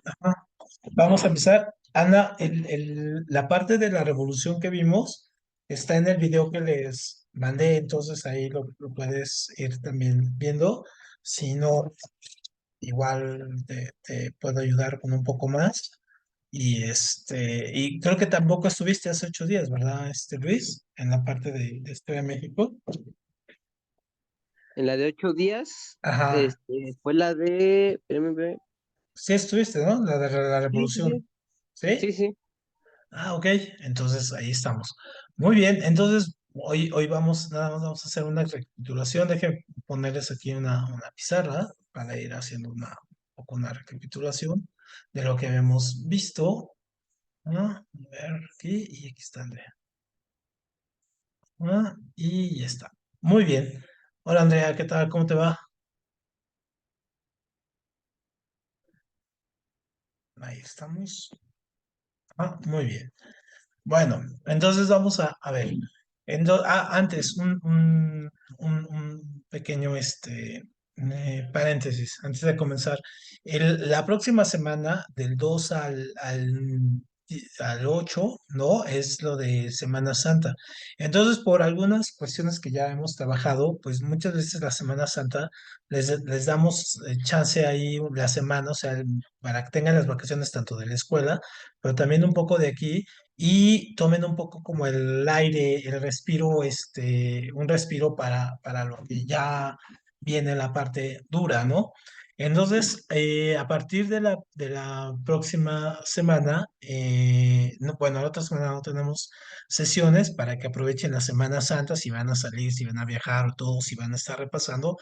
Ajá. Vamos a empezar. Ana, la parte de la revolución que vimos está en el video que les mandé, entonces ahí lo puedes ir también viendo. Si no, igual te puedo ayudar con un poco más. Y creo que tampoco estuviste hace 8 días, ¿verdad, Luis? En la parte de Historia de México. En la de 8 días, Ajá. fue la de, espérame. Sí estuviste, ¿no? La de la Sí, sí, revolución. sí, ¿Sí? sí, sí. Ah, ok. Entonces ahí estamos. Muy bien. Entonces hoy nada más vamos a hacer una recapitulación. Dejen ponerles aquí una pizarra para ir haciendo un poco una recapitulación de lo que habíamos visto. A ver aquí y aquí está Andrea. Y ya está. Muy bien. Hola Andrea, ¿qué tal? ¿Cómo te va? Ahí estamos. Muy bien. Bueno, entonces vamos a ver. Antes, un pequeño paréntesis, antes de comenzar. La próxima semana, del 2 al 8, ¿no? Es lo de Semana Santa. Entonces, por algunas cuestiones que ya hemos trabajado, pues muchas veces la Semana Santa les damos chance ahí la semana, o sea, para que tengan las vacaciones tanto de la escuela, pero también un poco de aquí y tomen un poco como el aire, el respiro, un respiro para lo que ya viene la parte dura, ¿no? Entonces, a partir de la próxima semana, no, bueno, la otra semana no tenemos sesiones para que aprovechen la Semana Santa, si van a salir, si van a viajar o todo, si van a estar repasando.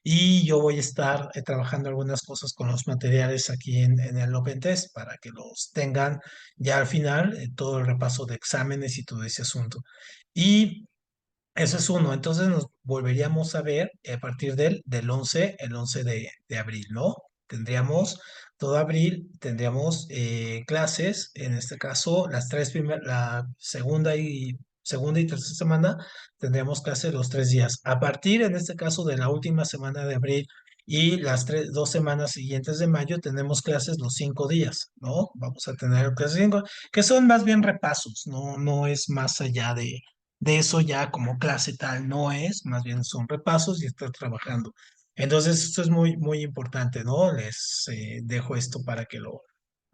Y yo voy a estar trabajando algunas cosas con los materiales aquí en el Open Test para que los tengan ya al final, todo el repaso de exámenes y todo ese asunto. Y eso es uno. Entonces nos volveríamos a ver a partir del 11 el 11 de abril, ¿no? Tendríamos todo abril, tendríamos clases, en este caso, la segunda y tercera semana, tendríamos clases los 3 días. A partir, en este caso, de la última semana de abril y las 2 semanas siguientes de mayo, tenemos clases los 5 días, ¿no? Vamos a tener clases que son más bien repasos, no es más allá de eso ya como clase tal no es, más bien son repasos y estar trabajando. Entonces, esto es muy, muy importante, ¿no? Les dejo esto para que lo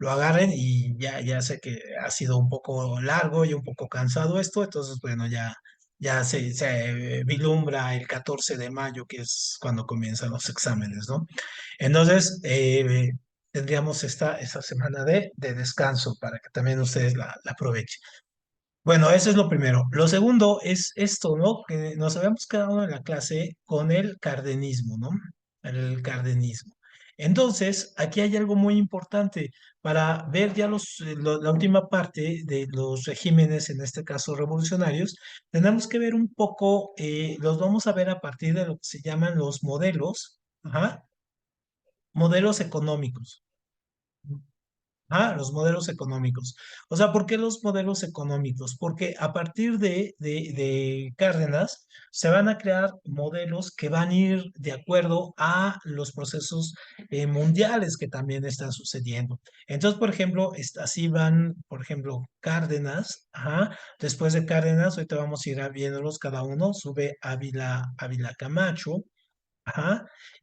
agarren y ya sé que ha sido un poco largo y un poco cansado esto, entonces, bueno, ya se vislumbra el 14 de mayo, que es cuando comienzan los exámenes, ¿no? Entonces, tendríamos esta semana de descanso para que también ustedes la aprovechen. Bueno, eso es lo primero. Lo segundo es esto, ¿no? Que nos habíamos quedado en la clase con el cardenismo, ¿no? El cardenismo. Entonces, aquí hay algo muy importante para ver ya la última parte de los regímenes, en este caso revolucionarios. Tenemos que ver un poco, los vamos a ver a partir de lo que se llaman los modelos, ajá, modelos económicos. Los modelos económicos. O sea, ¿por qué los modelos económicos? Porque a partir de Cárdenas se van a crear modelos que van a ir de acuerdo a los procesos mundiales que también están sucediendo. Entonces, por ejemplo, así van, por ejemplo, Cárdenas, después de Cárdenas, ahorita vamos a ir viéndolos cada uno, sube Ávila Camacho,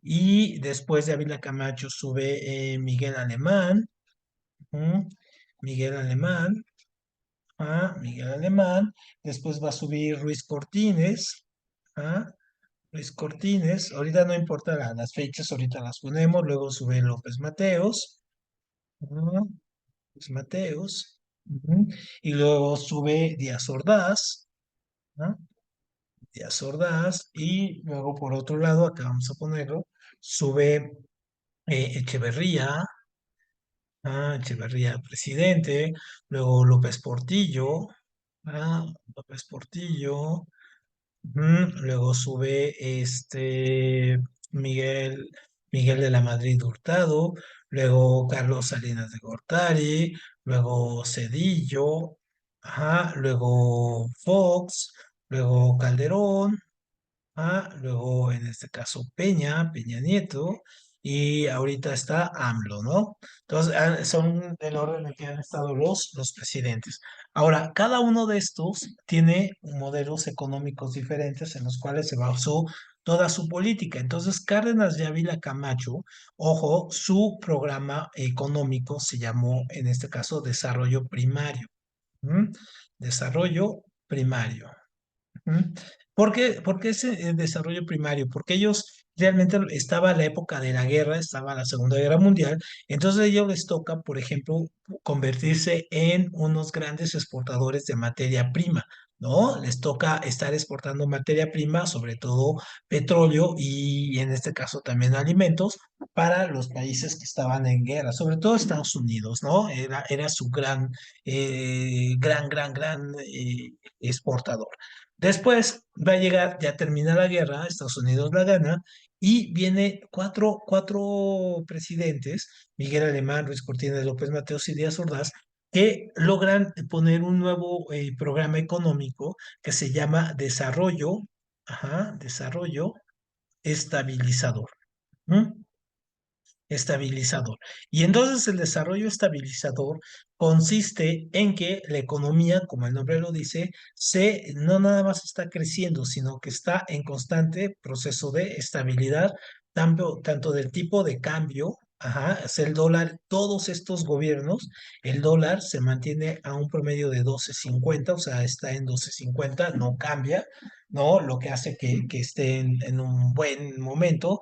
y después de Ávila Camacho sube Miguel Alemán. Ujú. Miguel Alemán, Miguel Alemán, después va a subir Ruiz Cortines, ah, Luis Cortines, ahorita no importa las fechas, ahorita las ponemos, luego sube López Mateos, López Mateos, y luego sube Díaz Ordaz, ah, Díaz Ordaz, y luego por otro lado, acá vamos a ponerlo, sube Echeverría, Echeverría presidente, luego López Portillo, López Portillo, luego sube Miguel, Miguel de la Madrid Hurtado, luego Carlos Salinas de Gortari, luego Cedillo, luego Fox, luego Calderón, luego en este caso Peña Nieto, y ahorita está AMLO, ¿no? Entonces, son del orden en que han estado los presidentes. Ahora, cada uno de estos tiene modelos económicos diferentes en los cuales se basó toda su política. Entonces, Cárdenas de Ávila Camacho, ojo, su programa económico se llamó, en este caso, Desarrollo Primario. ¿Mm? Desarrollo primario. Ujú. ¿Por qué ese desarrollo primario? Porque ellos realmente estaba la época de la guerra, estaba la Segunda Guerra Mundial, entonces a ellos les toca, por ejemplo, convertirse en unos grandes exportadores de materia prima, ¿no? Les toca estar exportando materia prima, sobre todo petróleo y en este caso también alimentos para los países que estaban en guerra, sobre todo Estados Unidos, ¿no? Era su gran exportador. Después va a llegar, ya termina la guerra, Estados Unidos la gana, y viene cuatro presidentes, Miguel Alemán, Luis Cortines, López Mateos y Díaz Ordaz, que logran poner un nuevo programa económico que se llama Desarrollo Estabilizador. ¿Mm? Estabilizador. Y entonces el desarrollo estabilizador consiste en que la economía, como el nombre lo dice, no nada más está creciendo, sino que está en constante proceso de estabilidad, tanto del tipo de cambio, es el dólar, todos estos gobiernos, el dólar se mantiene a un promedio de 12.50, o sea, está en 12.50, no cambia, ¿no? Lo que hace que esté en un buen momento.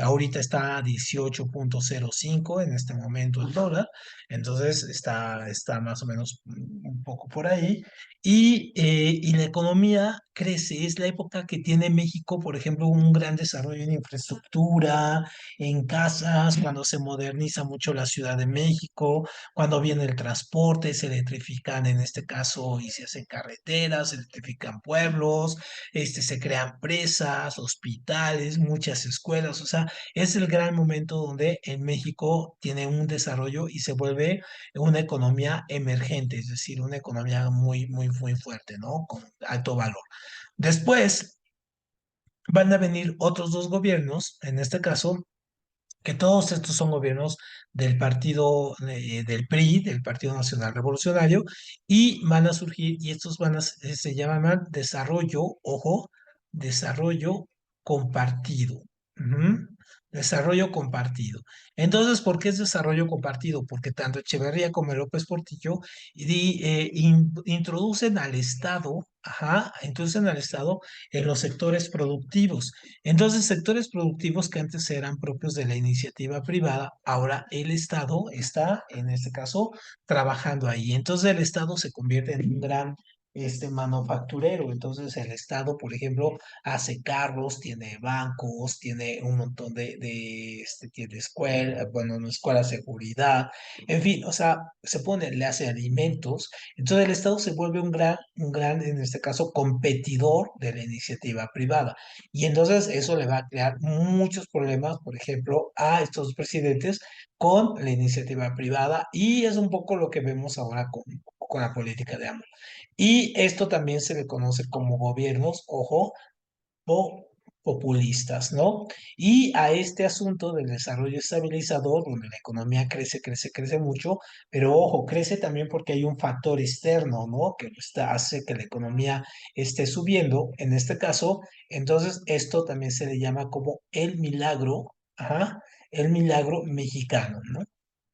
Ahorita está a 18.05 en este momento el dólar, entonces está más o menos un poco por ahí. Y la economía crece, es la época que tiene México, por ejemplo, un gran desarrollo en infraestructura, en casas, cuando se moderniza mucho la Ciudad de México, cuando viene el transporte, se electrifican en este caso y se hacen carreteras, se electrifican pueblos, se crean presas, hospitales, muchas escuelas, o sea, es el gran momento donde en México tiene un desarrollo y se vuelve una economía emergente, es decir, una economía muy fuerte, ¿no? Con alto valor. Después van a venir otros dos gobiernos, en este caso, que todos estos son gobiernos del partido del PRI, del Partido Nacional Revolucionario, y van a surgir, y estos se llaman desarrollo, ojo, desarrollo compartido. Ujú. Desarrollo compartido. Entonces, ¿por qué es desarrollo compartido? Porque tanto Echeverría como López Portillo introducen al Estado, introducen al Estado en los sectores productivos. Entonces, sectores productivos que antes eran propios de la iniciativa privada, ahora el Estado está, en este caso, trabajando ahí. Entonces, el Estado se convierte en un gran manufacturero. Entonces, el Estado, por ejemplo, hace carros, tiene bancos, tiene un montón tiene escuela, bueno, no escuela, seguridad, en fin, o sea, le hace alimentos. Entonces, el Estado se vuelve en este caso, competidor de la iniciativa privada. Y entonces eso le va a crear muchos problemas, por ejemplo, a estos presidentes con la iniciativa privada y es un poco lo que vemos ahora con la política de AMLO. Y esto también se le conoce como gobiernos, ojo, o populistas, ¿no? Y a este asunto del desarrollo estabilizador, donde la economía crece mucho, pero ojo, crece también porque hay un factor externo, ¿no? Que hace que la economía esté subiendo, en este caso, entonces esto también se le llama como el milagro, el milagro mexicano, ¿no?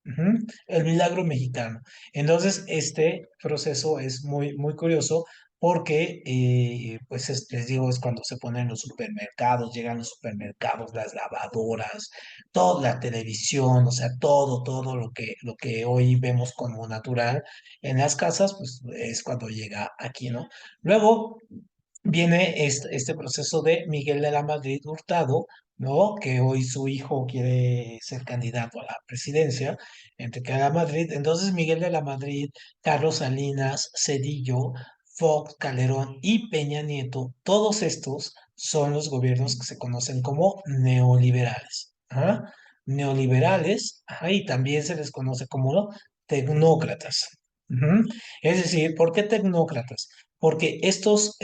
Ujú. El milagro mexicano. Entonces, este proceso es muy curioso porque, pues, les digo, es cuando se ponen los supermercados, llegan los supermercados, las lavadoras, toda la televisión, o sea, todo lo que hoy vemos como natural en las casas, pues es cuando llega aquí, ¿no? Luego, viene este proceso de Miguel de la Madrid Hurtado, ¿no? Que hoy su hijo quiere ser candidato a la presidencia, entre que a la Madrid. Entonces, Miguel de la Madrid, Carlos Salinas, Cedillo, Fox, Calderón y Peña Nieto, todos estos son los gobiernos que se conocen como neoliberales. Neoliberales, y también se les conoce como tecnócratas. Ujú. Es decir, ¿por qué tecnócratas? Porque estos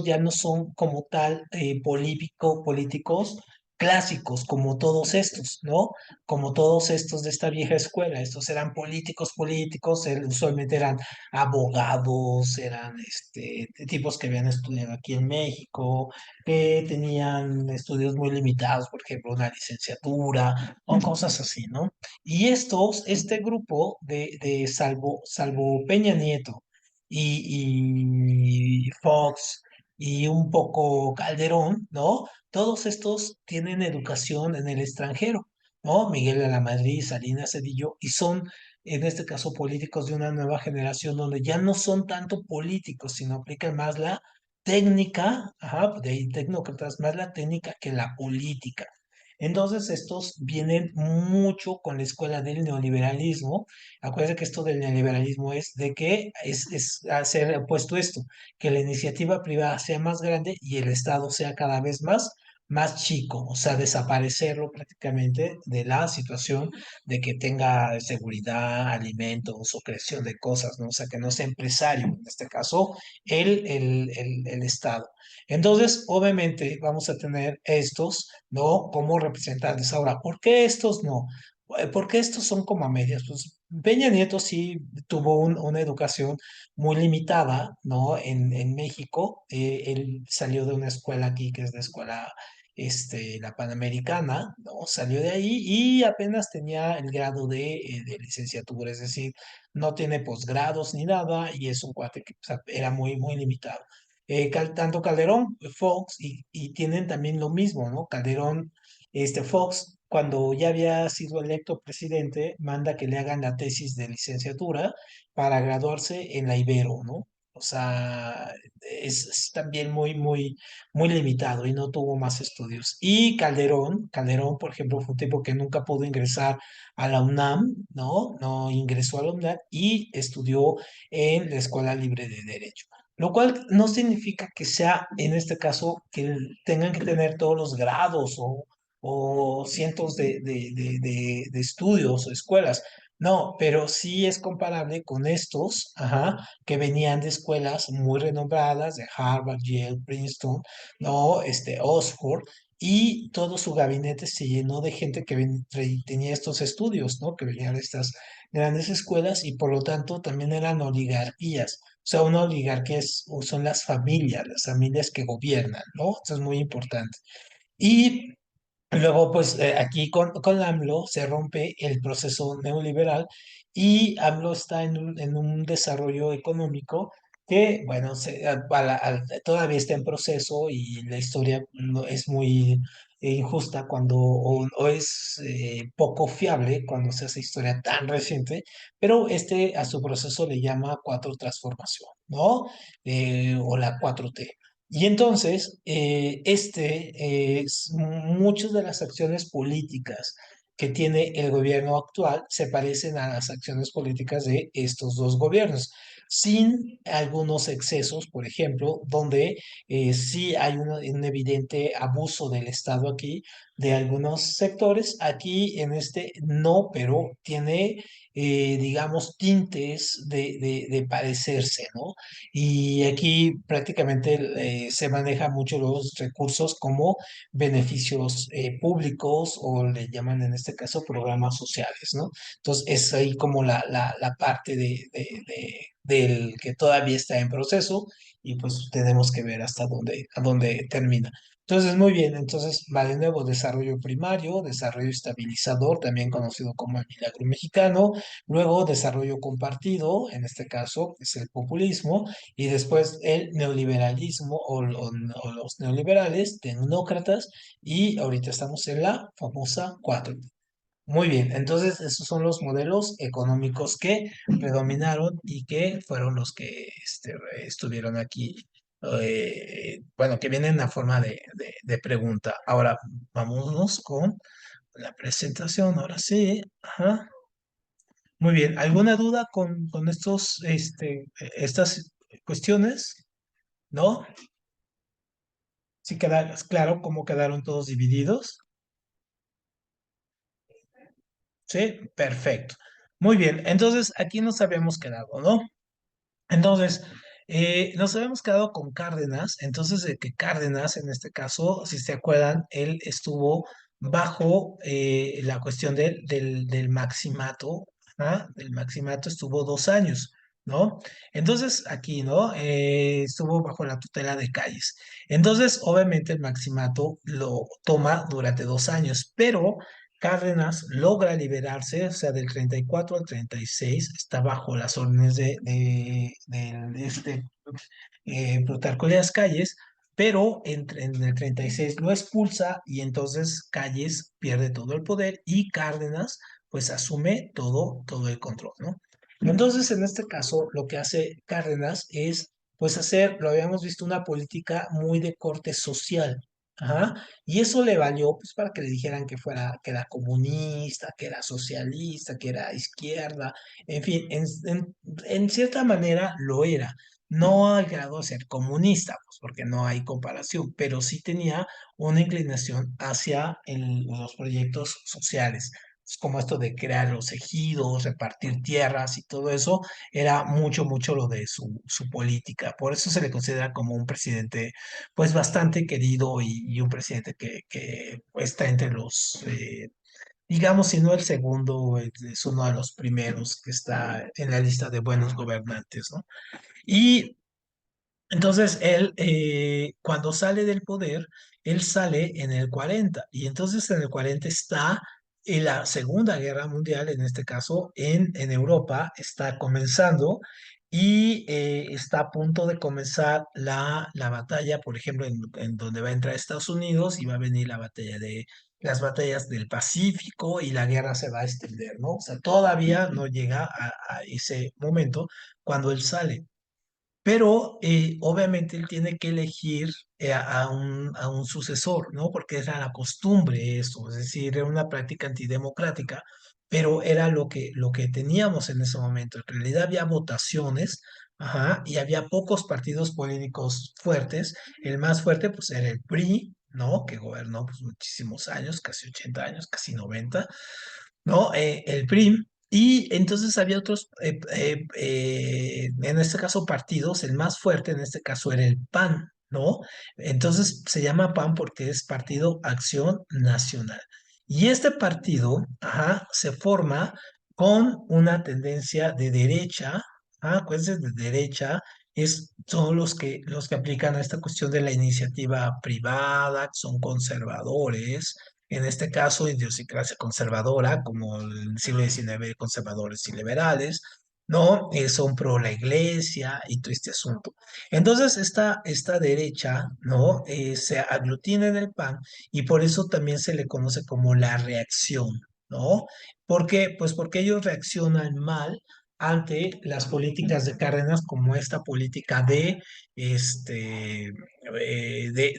ya no son como tal políticos, clásicos, como todos estos, ¿no? Como todos estos de esta vieja escuela. Estos eran políticos, políticos, usualmente eran abogados, eran tipos que habían estudiado aquí en México, que tenían estudios muy limitados, por ejemplo, una licenciatura o cosas así, ¿no? Y este grupo salvo Peña Nieto y Fox y un poco Calderón, ¿no? Todos estos tienen educación en el extranjero, ¿no? Miguel de la Madrid, Salinas Cedillo, y son, en este caso, políticos de una nueva generación donde ya no son tanto políticos, sino aplican más la técnica, ajá, de ahí tecnócratas, más la técnica que la política. Entonces, estos vienen mucho con la escuela del neoliberalismo. Acuérdense que esto del neoliberalismo es de que es hacer opuesto esto, que la iniciativa privada sea más grande y el Estado sea cada vez más chico, o sea, desaparecerlo prácticamente de la situación de que tenga seguridad, alimentos o creación de cosas, ¿no? O sea, que no sea empresario, en este caso, el Estado. Entonces, obviamente, vamos a tener estos, ¿no? Como representantes. Ahora, ¿por qué estos no? Porque estos son como a medias. Pues Peña Nieto sí tuvo una educación muy limitada, ¿no? En México, él salió de una escuela aquí, que es la escuela, la Panamericana, ¿no? Salió de ahí y apenas tenía el grado de licenciatura, es decir, no tiene posgrados ni nada y es un cuate que o sea, era muy, muy limitado. Tanto Calderón, Fox, y tienen también lo mismo, ¿no? Calderón, Fox, cuando ya había sido electo presidente, manda que le hagan la tesis de licenciatura para graduarse en la Ibero, ¿no? O sea, es también muy, muy, muy limitado y no tuvo más estudios. Y Calderón, por ejemplo, fue un tipo que nunca pudo ingresar a la UNAM, ¿no? No ingresó a la UNAM y estudió en la Escuela Libre de Derecho. Lo cual no significa que sea, en este caso, que tengan que tener todos los grados o cientos de estudios o escuelas. No, pero sí es comparable con estos, ajá, que venían de escuelas muy renombradas, de Harvard, Yale, Princeton, no, Oxford, y todo su gabinete se llenó de gente que tenía estos estudios, ¿no? Que venían de estas grandes escuelas y por lo tanto también eran oligarquías. O sea, una oligarquía son las familias que gobiernan, ¿no? Esto es muy importante. Y luego, pues aquí con AMLO se rompe el proceso neoliberal y AMLO está en un desarrollo económico que, bueno, todavía está en proceso y la historia no, es muy injusta o es poco fiable cuando se hace historia tan reciente, pero a su proceso le llama cuatro transformación, ¿no? O la 4T. Y entonces, muchas de las acciones políticas que tiene el gobierno actual se parecen a las acciones políticas de estos dos gobiernos, sin algunos excesos, por ejemplo, donde sí hay un evidente abuso del Estado aquí, de algunos sectores. Aquí en no, pero tiene, digamos, tintes de parecerse, ¿no? Y aquí prácticamente se maneja mucho los recursos como beneficios públicos o le llaman en este caso programas sociales, ¿no? Entonces es ahí como la parte del que todavía está en proceso y pues tenemos que ver a dónde termina. Entonces, muy bien, entonces va de nuevo desarrollo primario, desarrollo estabilizador, también conocido como el milagro mexicano, luego desarrollo compartido, en este caso es el populismo, y después el neoliberalismo o los neoliberales, tecnócratas, y ahorita estamos en la famosa 4T. Muy bien, entonces esos son los modelos económicos que predominaron y que fueron los que estuvieron aquí, bueno, que vienen en la forma de pregunta. Ahora, vámonos con la presentación, ahora sí. Ajá. Muy bien, ¿alguna duda con estas cuestiones? ¿No? ¿Sí queda claro cómo quedaron todos divididos? Sí, perfecto. Muy bien, entonces aquí nos habíamos quedado, ¿no? Entonces, Nos habíamos quedado con Cárdenas, entonces de que Cárdenas, en este caso, si se acuerdan, él estuvo bajo la cuestión del maximato, ¿ah? El maximato estuvo 2 años, ¿no? Entonces, aquí, ¿no? Estuvo bajo la tutela de Calles. Entonces, obviamente, el maximato lo toma durante 2 años, pero Cárdenas logra liberarse, o sea, del 34 al 36 está bajo las órdenes de Plutarco Elías Calles, pero en el 36 lo expulsa y entonces Calles pierde todo el poder y Cárdenas pues asume todo el control, ¿no? Entonces, en este caso, lo que hace Cárdenas es pues hacer, lo habíamos visto, una política muy de corte social. Ajá. Y eso le valió pues para que le dijeran que fuera, que era comunista, que era socialista, que era izquierda, en fin, en cierta manera lo era. No al grado de ser comunista, pues porque no hay comparación, pero sí tenía una inclinación hacia los proyectos sociales. Es como esto de crear los ejidos, repartir tierras y todo eso, era mucho lo de su política. Por eso se le considera como un presidente pues bastante querido y un presidente que está entre los, digamos, si no el segundo, es uno de los primeros que está en la lista de buenos gobernantes, ¿no? Y entonces él, cuando sale del poder, él sale en el 40 y entonces en el 40 está en la Segunda Guerra Mundial, en este caso en Europa, está comenzando y está a punto de comenzar la batalla, por ejemplo, en donde va a entrar Estados Unidos y va a venir la batalla de las batallas del Pacífico y la guerra se va a extender, ¿no? O sea, todavía no llega a ese momento cuando él sale. Pero obviamente él tiene que elegir a un sucesor, ¿no? Porque era la costumbre eso, es decir, era una práctica antidemocrática, pero era lo que teníamos en ese momento. En realidad había votaciones, ajá, y había pocos partidos políticos fuertes. El más fuerte, pues, era el PRI, ¿no? Que gobernó pues, muchísimos años, casi 80 años, casi 90, ¿no? El PRI. Y entonces había otros, en este caso partidos, el más fuerte en este caso era el PAN, ¿no? Entonces se llama PAN porque es Partido Acción Nacional. Y este partido, ajá, se forma con una tendencia de derecha, pues de derecha, son los que aplican a esta cuestión de la iniciativa privada, que son conservadores, en este caso idiosincrasia conservadora, como el siglo XIX, conservadores y liberales, ¿no? Son pro la iglesia y todo este asunto. Entonces, esta derecha, ¿no? Se aglutina en el PAN y por eso también se le conoce como la reacción, ¿no? ¿Por qué? Pues porque ellos reaccionan mal ante las políticas de Cárdenas como esta política de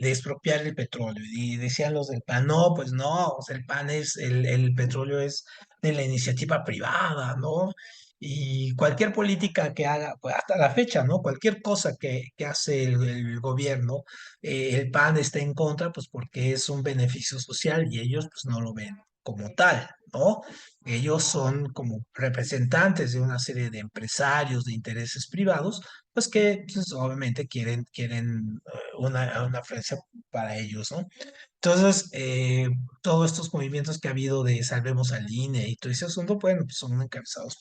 expropiar el petróleo. Y decían los del PAN, no, pues no, o sea, el petróleo es de la iniciativa privada, ¿no? Y cualquier política que haga, pues hasta la fecha, ¿no? Cualquier cosa que hace el gobierno, el PAN está en contra, pues porque es un beneficio social y ellos pues no lo ven como tal, ¿no? Ellos son como representantes de una serie de empresarios, de intereses privados, pues que pues, obviamente quieren una Francia para ellos, ¿no? Entonces, todos estos movimientos que ha habido de Salvemos al INE y todo ese asunto, bueno, pues son encabezados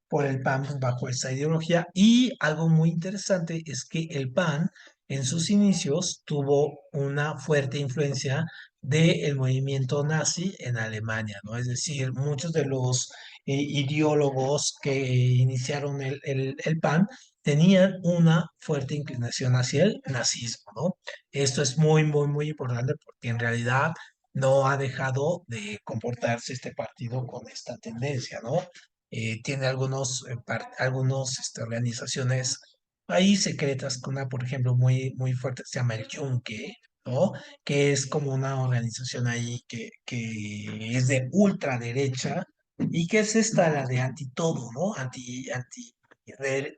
por el PAN pues, bajo esta ideología. Y algo muy interesante es que el PAN en sus inicios tuvo una fuerte influencia del movimiento nazi en Alemania, ¿no? Es decir, muchos de los ideólogos que iniciaron el PAN tenían una fuerte inclinación hacia el nazismo, ¿no? Esto es muy importante porque en realidad no ha dejado de comportarse este partido con esta tendencia, ¿no? Tiene algunos organizaciones ahí secretas, una, por ejemplo, muy fuerte, se llama el Yunque, ¿no? Que es como una organización ahí que es de ultraderecha y que es esta, la de anti todo, ¿no?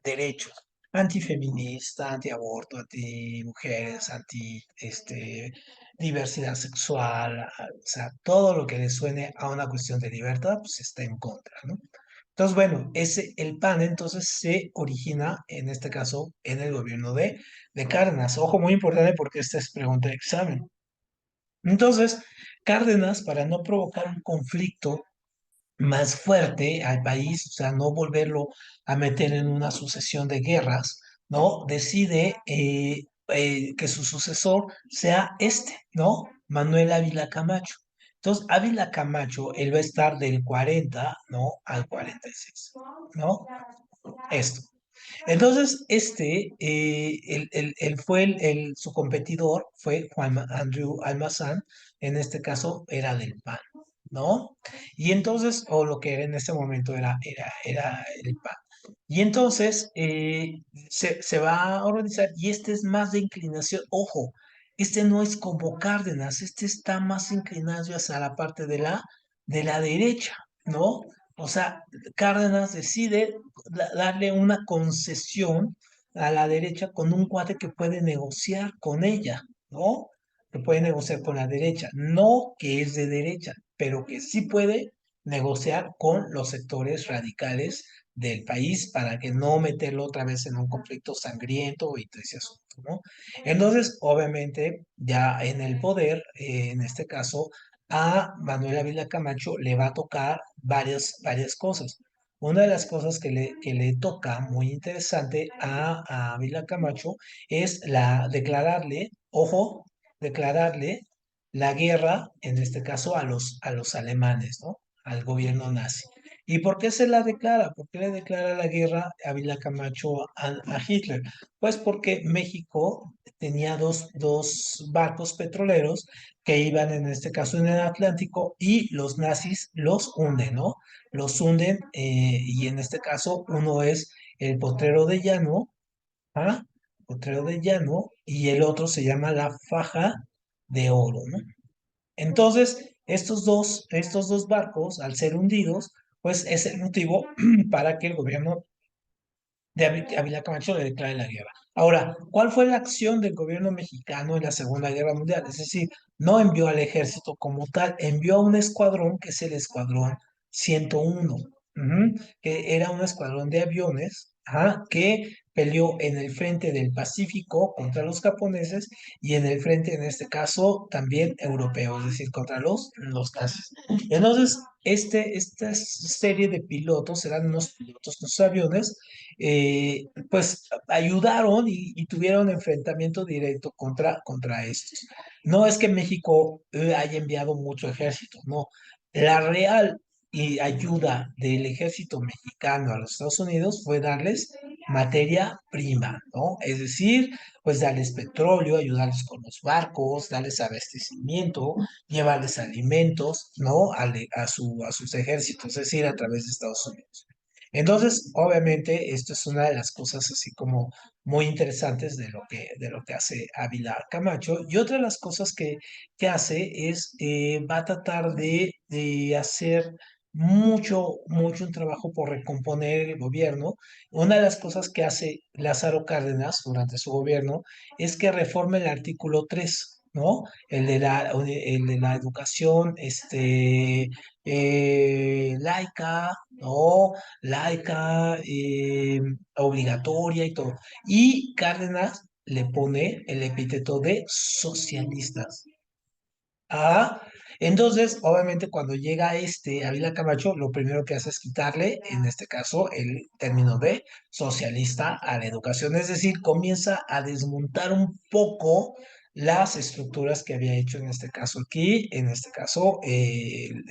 Derechos, antifeminista, antiaborto, anti-mujeres, diversidad sexual, o sea, todo lo que le suene a una cuestión de libertad, pues está en contra, ¿no? Entonces, bueno, el PAN entonces se origina, en este caso, en el gobierno de Cárdenas. Ojo, muy importante porque esta es pregunta de examen. Entonces, Cárdenas, para no provocar un conflicto más fuerte al país, o sea, no volverlo a meter en una sucesión de guerras, ¿no? Decide que su sucesor sea ¿no? Manuel Ávila Camacho. Entonces, Ávila Camacho, él va a estar del 40, ¿no? Al 46, ¿no? Esto. Entonces, su competidor fue Andrew Almazán, en este caso era del PAN, ¿no? Y entonces, o lo que era en ese momento era el PAN. Y entonces se va a organizar y este es más de inclinación, ojo, este no es como Cárdenas, este está más inclinado hacia la parte de la derecha, ¿no? O sea, Cárdenas decide darle una concesión a la derecha con un cuate que puede negociar con ella, ¿no? Que puede negociar con la derecha, no que es de derecha, pero que sí puede negociar con los sectores radicales del país para que no meterlo otra vez en un conflicto sangriento y todo ese asunto, ¿no? Entonces, obviamente, ya en el poder, en este caso, a Manuel Ávila Camacho le va a tocar varias cosas. Una de las cosas que le toca muy interesante a Ávila Camacho es declararle, ojo, declararle la guerra, en este caso a los alemanes, ¿no? Al gobierno nazi. ¿Y por qué se la declara? ¿Por qué le declara la guerra a Ávila Camacho a Hitler? Pues porque México tenía dos barcos petroleros que iban en este caso en el Atlántico y los nazis los hunden, ¿no? Los hunden y en este caso uno es el Potrero de Llano, ¿ah? Potrero de Llano y el otro se llama la Faja de Oro, ¿no? Entonces, estos dos barcos, al ser hundidos, pues es el motivo para que el gobierno de Ávila Camacho le declare la guerra. Ahora, ¿cuál fue la acción del gobierno mexicano en la Segunda Guerra Mundial? Es decir, no envió al ejército como tal, envió a un escuadrón que es el Escuadrón 101, que era un escuadrón de aviones, que peleó en el frente del Pacífico contra los japoneses y en el frente, en este caso, también europeo, es decir, contra los nazis. Entonces, esta serie de pilotos eran unos pilotos, unos aviones pues ayudaron y tuvieron enfrentamiento directo contra estos. No es que México haya enviado mucho ejército, no. La real ayuda del ejército mexicano a los Estados Unidos fue darles materia prima, ¿no? Es decir, pues darles petróleo, ayudarles con los barcos, darles abastecimiento, llevarles alimentos, ¿no? A sus ejércitos, es decir, a través de Estados Unidos. Entonces, obviamente, esto es una de las cosas así como muy interesantes de lo que hace Ávila Camacho. Y otra de las cosas que hace es, va a tratar de hacer mucho un trabajo por recomponer el gobierno. Una de las cosas que hace Lázaro Cárdenas durante su gobierno es que reforma el artículo 3, ¿no? El de la educación, laica, ¿no? Laica, obligatoria y todo. Y Cárdenas le pone el epíteto de socialistas. Ah, entonces, obviamente, cuando llega Ávila Camacho, lo primero que hace es quitarle, en este caso, el término de socialista a la educación. Es decir, comienza a desmontar un poco las estructuras que había hecho en este caso aquí, en este caso, el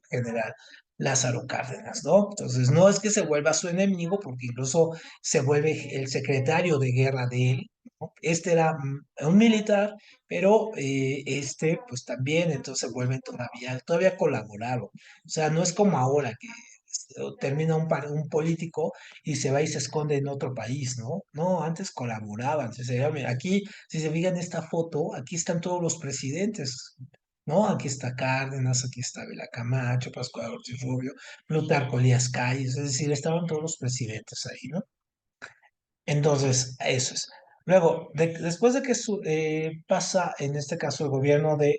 general Lázaro Cárdenas, ¿no? Entonces, no es que se vuelva su enemigo, porque incluso se vuelve el secretario de guerra de él, ¿no? Este era un militar pero pues también, entonces vuelven todavía colaboraron. O sea, no es como ahora que termina un político y se va y se esconde en otro país, ¿no? No, antes colaboraban. Mira, aquí, si se fijan esta foto, aquí están todos los presidentes, ¿no? Aquí está Cárdenas, aquí está Vela Camacho, Pascual Ortiz Rubio, Plutarco Elías Calles, es decir, estaban todos los presidentes ahí, ¿no? Entonces, eso es. Luego, después de que pasa, en este caso, el gobierno de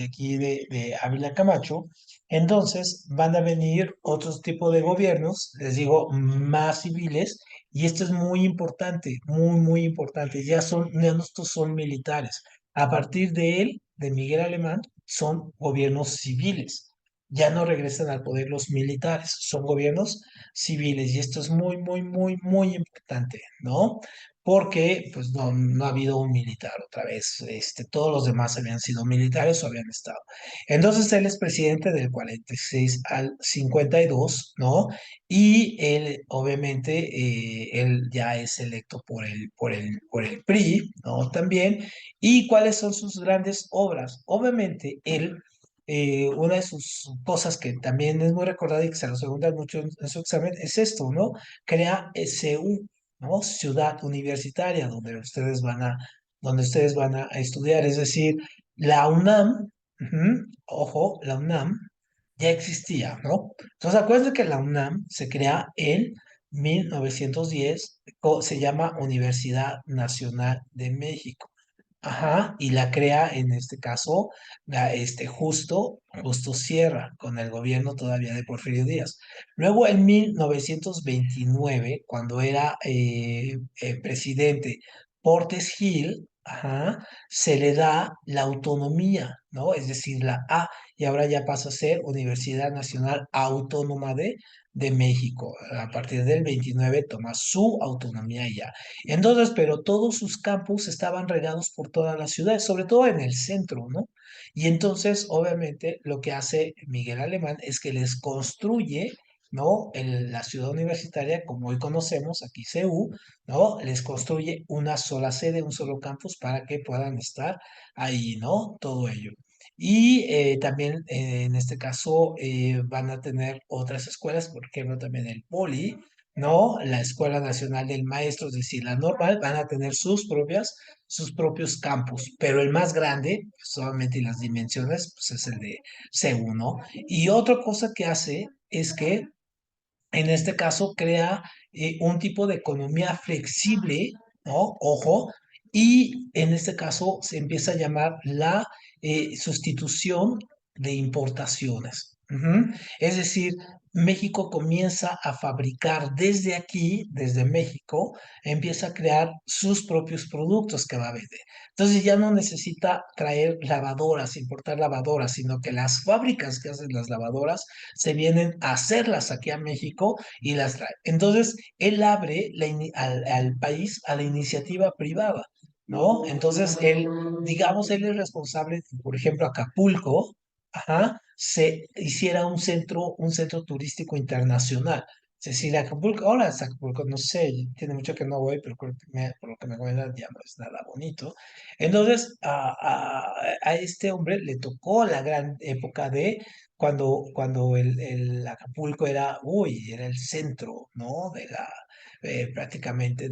aquí, de Ávila Camacho, entonces van a venir otros tipos de gobiernos, les digo, más civiles, y esto es muy importante, muy, muy importante. Ya no estos son militares. A partir de él, de Miguel Alemán, son gobiernos civiles. Ya no regresan al poder los militares, son gobiernos civiles, y esto es muy, muy, muy, muy importante, ¿no? Porque pues no ha habido un militar otra vez, todos los demás habían sido militares o habían estado. Entonces él es presidente del 46 al 52, ¿no? Y él, obviamente, él ya es electo por el PRI, ¿no? También. ¿Y cuáles son sus grandes obras? Obviamente, una de sus cosas que también es muy recordada y que se lo preguntan mucho en su examen es esto, ¿no? Crea SU, ¿no? Ciudad universitaria, donde ustedes van a estudiar. Es decir, la UNAM, ojo, la UNAM ya existía, ¿no? Entonces, acuérdense que la UNAM se crea en 1910, se llama Universidad Nacional de México. Ajá, y la crea en este caso, Justo Sierra, con el gobierno todavía de Porfirio Díaz. Luego en 1929, cuando era presidente Portes Gil, ajá, se le da la autonomía, ¿no? Es decir, la A, y ahora ya pasa a ser Universidad Nacional Autónoma de México. A partir del 29 toma su autonomía ya. Entonces, pero todos sus campus estaban regados por toda la ciudad, sobre todo en el centro, ¿no? Y entonces, obviamente, lo que hace Miguel Alemán es que les construye, ¿no? La ciudad universitaria, como hoy conocemos, aquí CU, ¿no? Les construye una sola sede, un solo campus para que puedan estar ahí, ¿no? Todo ello. Y también en este caso van a tener otras escuelas, por ejemplo, también el Poli, ¿no? La Escuela Nacional del Maestro, es decir, la normal, van a tener sus propios campus, pero el más grande, solamente en las dimensiones, pues es el de C1. Y otra cosa que hace es que en este caso crea un tipo de economía flexible, ¿no? Ojo, y en este caso se empieza a llamar la sustitución de importaciones. Ujú. Es decir, México comienza a fabricar desde aquí, desde México, empieza a crear sus propios productos que va a vender. Entonces ya no necesita traer lavadoras, importar lavadoras, sino que las fábricas que hacen las lavadoras se vienen a hacerlas aquí a México y las trae. Entonces, él abre al país a la iniciativa privada, ¿no? Entonces, digamos, él es responsable, por ejemplo, Acapulco, ajá, se hiciera un centro turístico internacional. Es decir, Acapulco, ahora es Acapulco, no sé, tiene mucho que no voy, pero por lo que me comentan ya no es nada bonito. Entonces, a este hombre le tocó la gran época de cuando el Acapulco era el centro, ¿no? Prácticamente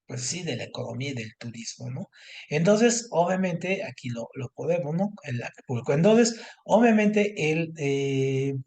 pues sí, de la economía y del turismo, ¿no? Entonces, obviamente, aquí lo podemos, ¿no? El Acapulco. Entonces, obviamente, él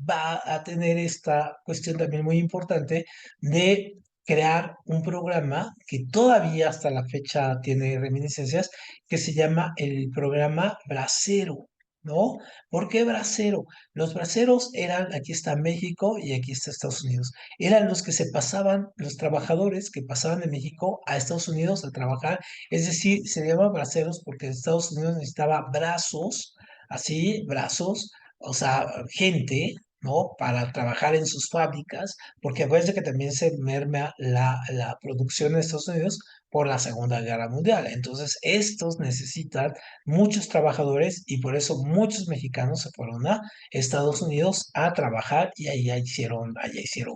va a tener esta cuestión también muy importante de crear un programa que todavía hasta la fecha tiene reminiscencias, que se llama el programa Bracero, ¿no? ¿Por qué Bracero? Los braceros eran, aquí está México y aquí está Estados Unidos, eran los que se pasaban, los trabajadores que pasaban de México a Estados Unidos a trabajar, es decir, se llamaban braceros porque Estados Unidos necesitaba brazos, así, brazos, o sea, gente, ¿no? Para trabajar en sus fábricas, porque acuérdense que también se merma la producción en Estados Unidos por la Segunda Guerra Mundial. Entonces, estos necesitan muchos trabajadores y por eso muchos mexicanos se fueron a Estados Unidos a trabajar y allá hicieron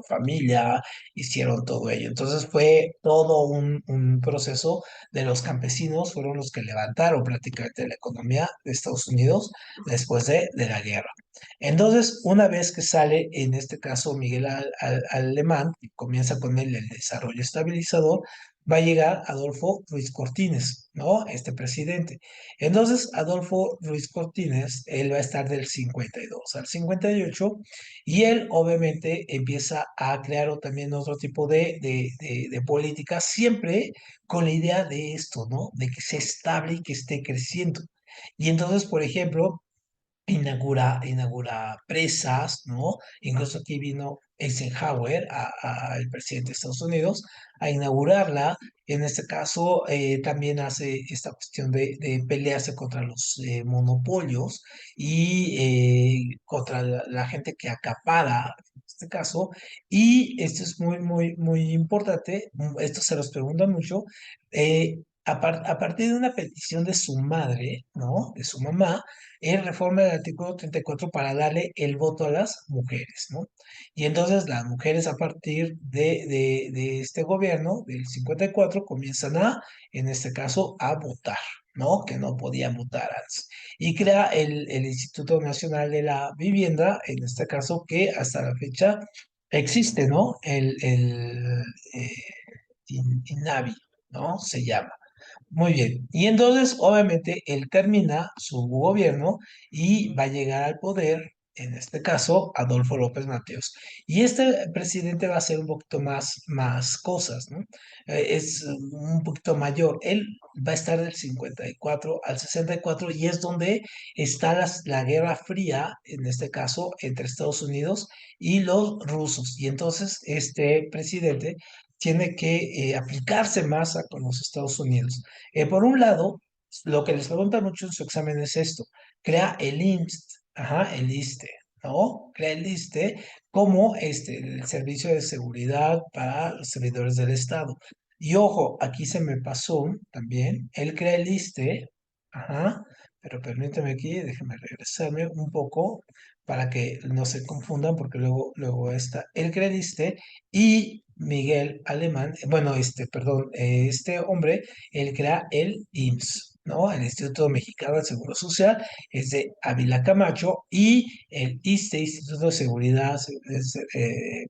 familia, hicieron todo ello. Entonces fue todo un proceso de los campesinos, fueron los que levantaron prácticamente la economía de Estados Unidos después de la guerra. Entonces, una vez que sale, en este caso, Miguel Alemán, y comienza con él el desarrollo estabilizador, va a llegar Adolfo Ruiz Cortines, ¿no? Este presidente. Entonces, Adolfo Ruiz Cortines, él va a estar del 52 al 58 y él obviamente empieza a crear también otro tipo de política, siempre con la idea de esto, ¿no? De que sea estable y que esté creciendo. Y entonces, por ejemplo, inaugura presas, ¿no? Incluso aquí vino Eisenhower, el presidente de Estados Unidos, a inaugurarla. En este caso, también hace esta cuestión de pelearse contra los monopolios y contra la gente que acapara, en este caso. Y esto es muy, muy, muy importante. Esto se los pregunta mucho. A partir de una petición de su madre, ¿no? De su mamá, él reforma el artículo 34 para darle el voto a las mujeres, ¿no? Y entonces las mujeres a partir de este gobierno, del 54, comienzan en este caso, a votar, ¿no? Que no podían votar antes. Y crea el Instituto Nacional de la Vivienda, en este caso, que hasta la fecha existe, ¿no? Eh, INAVI, ¿no? Se llama. Muy bien. Y entonces, obviamente, él termina su gobierno y va a llegar al poder, en este caso, Adolfo López Mateos. Y este presidente va a hacer un poquito más cosas, ¿no? Es un poquito mayor. Él va a estar del 54 al 64 y es donde está la Guerra Fría, en este caso, entre Estados Unidos y los rusos. Y entonces, este presidente tiene que aplicarse más con los Estados Unidos. Por un lado, lo que les preguntan mucho en su examen es esto: crea el IMSS, ajá, el ISSSTE, ¿no? Crea el ISSSTE como el servicio de seguridad para los servidores del Estado. Y ojo, aquí se me pasó también, él crea el ISSSTE, ajá, pero permíteme aquí, déjeme regresarme un poco para que no se confundan, porque luego está, él crea el ISSSTE y Miguel Alemán, bueno, perdón, este hombre, él crea el IMSS, ¿no? El Instituto Mexicano del Seguro Social, es de Ávila Camacho, y el ISSSTE, Instituto de Seguridad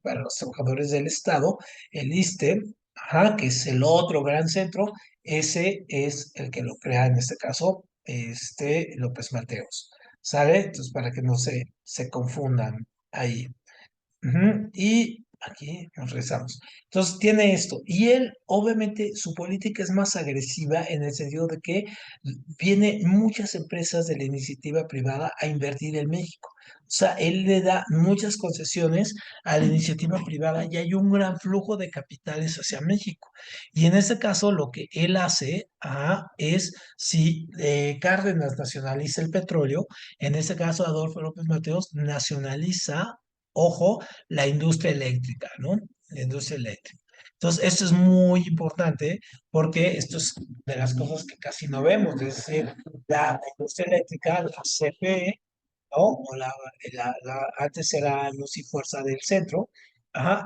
para los Trabajadores del Estado, el ISSSTE, ajá, que es el otro gran centro, ese es el que lo crea en este caso, López Mateos, ¿sale? Entonces, para que no se confundan ahí. Ujú. Y aquí nos regresamos. Entonces tiene esto. Y él, obviamente, su política es más agresiva en el sentido de que vienen muchas empresas de la iniciativa privada a invertir en México. O sea, él le da muchas concesiones a la iniciativa privada y hay un gran flujo de capitales hacia México. Y en este caso, lo que él hace es, si Cárdenas nacionaliza el petróleo, en este caso Adolfo López Mateos nacionaliza, ojo, la industria eléctrica, ¿no? La industria eléctrica. Entonces, esto es muy importante porque esto es de las cosas que casi no vemos, es decir, la industria eléctrica, la CFE, ¿no? O antes era Luz y Fuerza del Centro,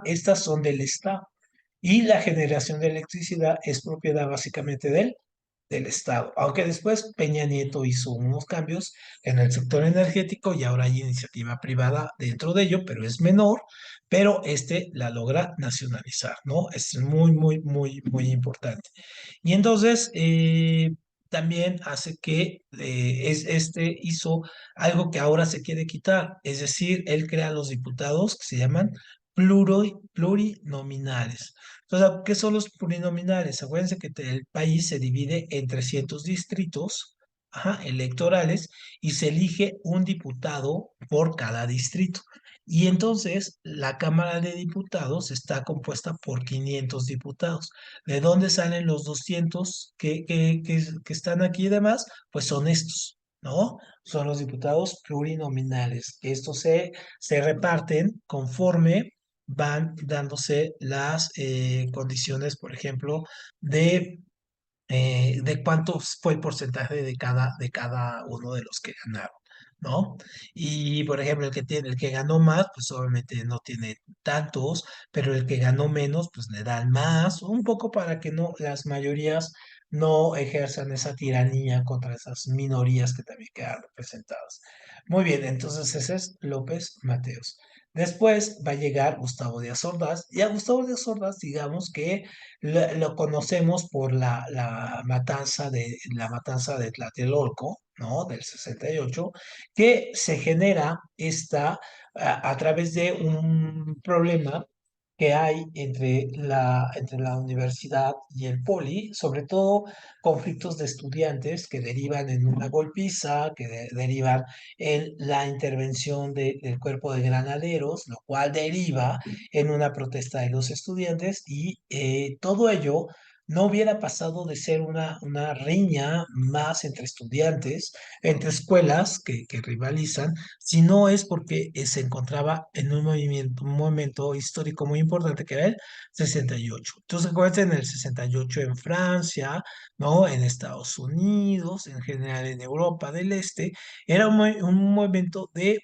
estas son del Estado. Y la generación de electricidad es propiedad básicamente del Estado. Aunque después Peña Nieto hizo unos cambios en el sector energético y ahora hay iniciativa privada dentro de ello, pero es menor, pero la logra nacionalizar, ¿no? Es muy, muy, muy, muy importante. Y entonces, también hace que hizo algo que ahora se quiere quitar, es decir, él crea los diputados que se llaman plurinominales. Entonces, ¿qué son los plurinominales? Acuérdense que el país se divide en 300 distritos, electorales, y se elige un diputado por cada distrito. Y entonces la Cámara de Diputados está compuesta por 500 diputados. ¿De dónde salen los 200 que están aquí y demás? Pues son estos, ¿no? Son los diputados plurinominales. Estos se reparten conforme van dándose las condiciones, por ejemplo, de cuánto fue el porcentaje de cada uno de los que ganaron, ¿no? Y, por ejemplo, el que ganó más, pues obviamente no tiene tantos, pero el que ganó menos, pues le dan más, un poco para que no, las mayorías no ejerzan esa tiranía contra esas minorías que también quedan representadas. Muy bien, entonces ese es López Mateos. Después va a llegar Gustavo Díaz Ordaz, y a Gustavo Díaz Ordaz, digamos que lo conocemos por la matanza de Tlatelolco, ¿no? Del 68, que se genera a través de un problema que hay entre la universidad y el poli, sobre todo conflictos de estudiantes que derivan en una golpiza, que derivan en la intervención del cuerpo de granaderos, lo cual deriva en una protesta de los estudiantes y todo ello no hubiera pasado de ser una riña más entre estudiantes, entre escuelas que rivalizan, si no es porque se encontraba en un momento histórico muy importante que era el 68. Entonces, acuérdense en el 68 en Francia, ¿no? En Estados Unidos, en general en Europa del Este, era un momento de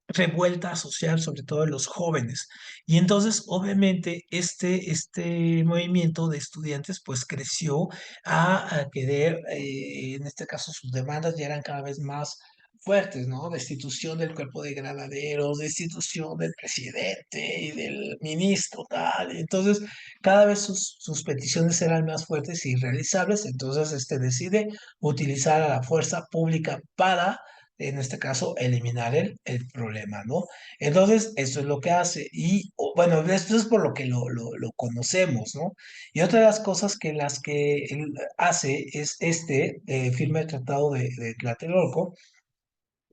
revuelta social, sobre todo de los jóvenes. Y entonces, obviamente, este movimiento de estudiantes, pues creció a querer, en este caso, sus demandas ya eran cada vez más fuertes, ¿no? Destitución del cuerpo de granaderos, destitución del presidente y del ministro, tal. Entonces, cada vez sus peticiones eran más fuertes y realizables, entonces este decide utilizar a la fuerza pública para, en este caso, eliminar el problema, ¿no? Entonces, eso es lo que hace. Y bueno, esto es por lo que lo conocemos, ¿no? Y otra de las cosas que las que él hace es firma el Tratado de Tlatelolco,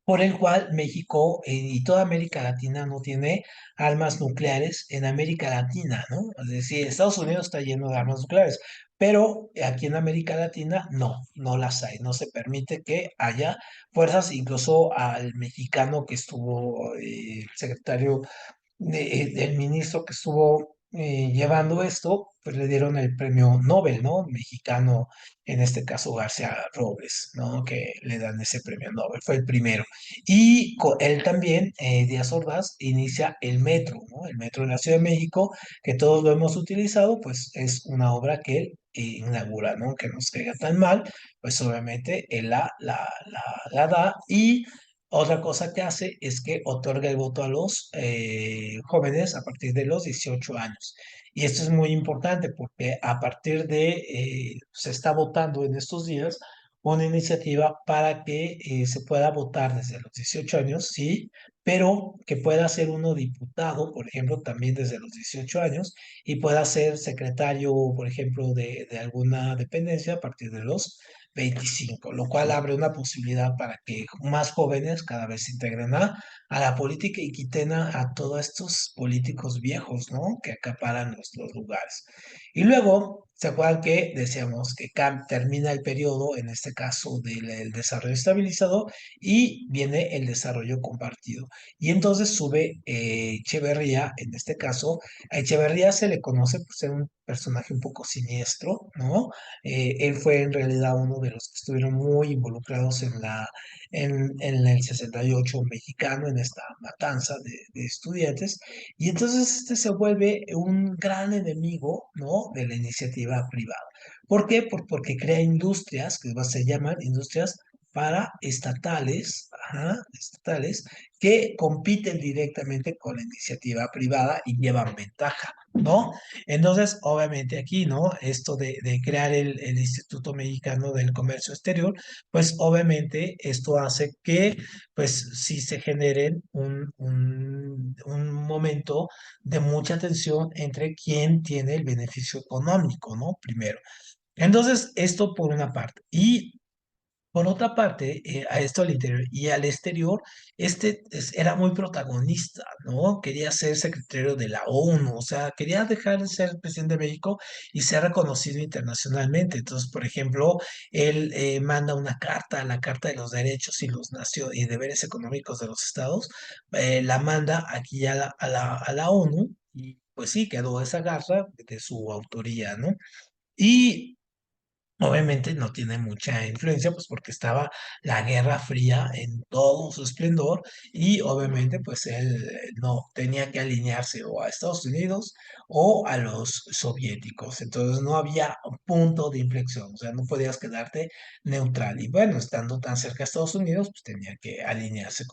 por el cual México y toda América Latina no tiene armas nucleares en América Latina, ¿no? Es decir, Estados Unidos está lleno de armas nucleares, pero aquí en América Latina no las hay, no se permite que haya fuerzas, incluso al mexicano que estuvo, el secretario del ministro que estuvo llevando esto, pues le dieron el premio Nobel, ¿no? Mexicano, en este caso García Robles, ¿no? Que le dan ese premio Nobel, fue el primero. Y él también, Díaz Ordaz, inicia el metro, ¿no? El metro de la Ciudad de México, que todos lo hemos utilizado, pues es una obra que él inaugura, ¿no? Que nos caiga tan mal, pues obviamente él la da. Y otra cosa que hace es que otorga el voto a los jóvenes a partir de los 18 años. Y esto es muy importante porque a partir se está votando en estos días una iniciativa para que se pueda votar desde los 18 años, sí, pero que pueda ser uno diputado, por ejemplo, también desde los 18 años, y pueda ser secretario, por ejemplo, de alguna dependencia a partir de los 25, lo cual abre una posibilidad para que más jóvenes cada vez se integren a la política y quiten a todos estos políticos viejos, ¿no? Que acaparan los lugares. Y luego, ¿se acuerdan que decíamos que termina el periodo, en este caso, del desarrollo estabilizado y viene el desarrollo compartido? Y entonces sube Echeverría, en este caso, a Echeverría se le conoce por ser un personaje un poco siniestro, ¿no? Él fue en realidad uno de los que estuvieron muy involucrados en el 68 mexicano, en esta matanza de estudiantes, y entonces este se vuelve un gran enemigo, ¿no? De la iniciativa privada. ¿Por qué? Porque crea industrias, que se llaman industrias paraestatales, ajá, estatales, que compiten directamente con la iniciativa privada y llevan ventaja, ¿no? Entonces, obviamente aquí, ¿no? Esto de crear el Instituto Mexicano del Comercio Exterior, pues obviamente esto hace que, pues sí se generen un momento de mucha tensión entre quién tiene el beneficio económico, ¿no? Primero. Entonces, esto por una parte. Y por otra parte, a esto al interior y al exterior, era muy protagonista, ¿no? Quería ser secretario de la ONU, o sea, quería dejar de ser presidente de México y ser reconocido internacionalmente. Entonces, por ejemplo, él manda una carta, la Carta de los Derechos y y Deberes Económicos de los Estados, la manda aquí a la ONU y pues sí, quedó esa garra de su autoría, ¿no? Y obviamente no tiene mucha influencia, pues porque estaba la Guerra Fría en todo su esplendor y obviamente pues él no tenía que alinearse o a Estados Unidos o a los soviéticos. Entonces no había un punto de inflexión, o sea, no podías quedarte neutral. Y bueno, estando tan cerca de Estados Unidos, pues tenía que alinearse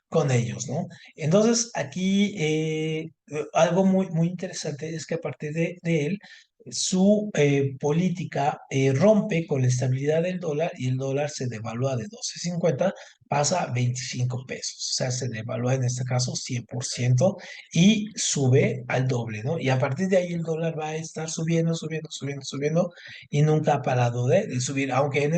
con ellos, ¿no? Entonces aquí algo muy interesante es que a partir de él, su política rompe con la estabilidad del dólar y el dólar se devalúa de 12.50, pasa a 25 pesos, o sea, se devalúa en este caso 100% y sube al doble, ¿no? Y a partir de ahí el dólar va a estar subiendo y nunca ha parado de subir, aunque en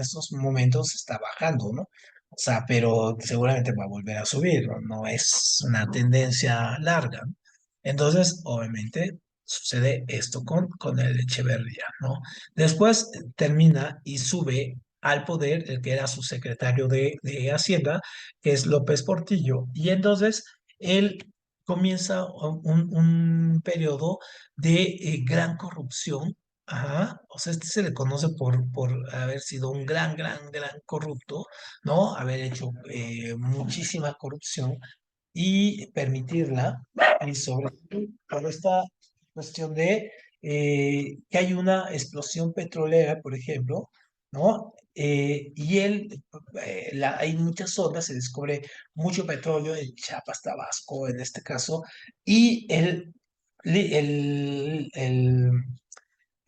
estos momentos está bajando, ¿no? O sea, pero seguramente va a volver a subir, ¿no? No es una tendencia larga, ¿no? Entonces, obviamente, sucede esto con el Echeverría, ¿no? Después termina y sube al poder el que era su secretario de Hacienda, que es López Portillo, y entonces él comienza un periodo de gran corrupción. Ajá, o sea, este se le conoce por haber sido un gran corrupto, ¿no? Haber hecho muchísima corrupción y permitirla, y sobre todo por esta cuestión de que hay una explosión petrolera, por ejemplo, ¿no? Y hay muchas zonas, se descubre mucho petróleo en Chiapas, Tabasco, en este caso, y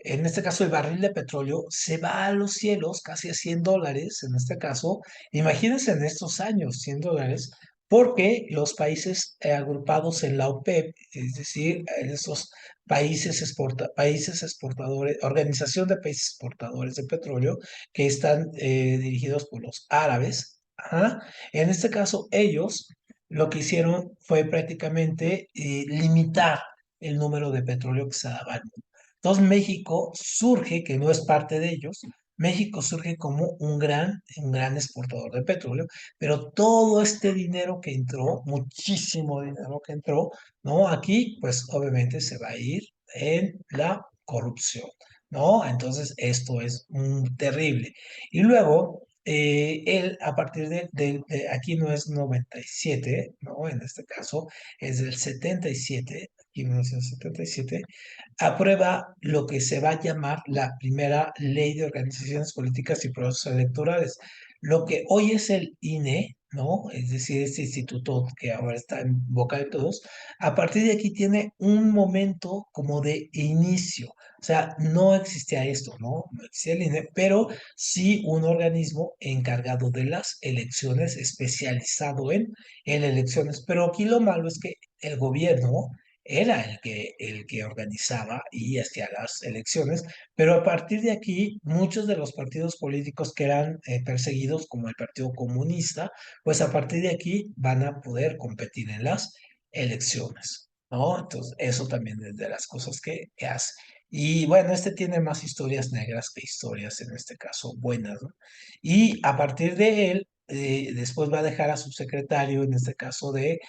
en este caso, el barril de petróleo se va a los cielos, casi a $100, en este caso. Imagínense en estos años, $100, porque los países agrupados en la OPEP, es decir, en esos países exportadores, Organización de Países Exportadores de Petróleo, que están dirigidos por los árabes. Ajá. En este caso, ellos lo que hicieron fue prácticamente limitar el número de petróleo que se daba al mundo. Entonces México surge, que no es parte de ellos, México surge como un gran exportador de petróleo, pero todo este dinero que entró, muchísimo dinero que entró, ¿no? Aquí, pues obviamente se va a ir en la corrupción, ¿no? Entonces esto es terrible. Y luego, él, a partir aquí no es 97, ¿no? En este caso es del 77, aquí 1977, aprueba lo que se va a llamar la primera ley de organizaciones políticas y procesos electorales. Lo que hoy es el INE, ¿no? Es decir, este instituto que ahora está en boca de todos, a partir de aquí tiene un momento como de inicio. O sea, no existía esto, ¿no? No existía el INE, pero sí un organismo encargado de las elecciones, especializado en elecciones. Pero aquí lo malo es que el gobierno era el que organizaba y hacía las elecciones, pero a partir de aquí, muchos de los partidos políticos que eran perseguidos, como el Partido Comunista, pues a partir de aquí van a poder competir en las elecciones, ¿no? Entonces, eso también es de las cosas que hace. Y bueno, este tiene más historias negras que historias, en este caso, buenas, ¿no? Y a partir de él, después va a dejar a su secretario, en este caso de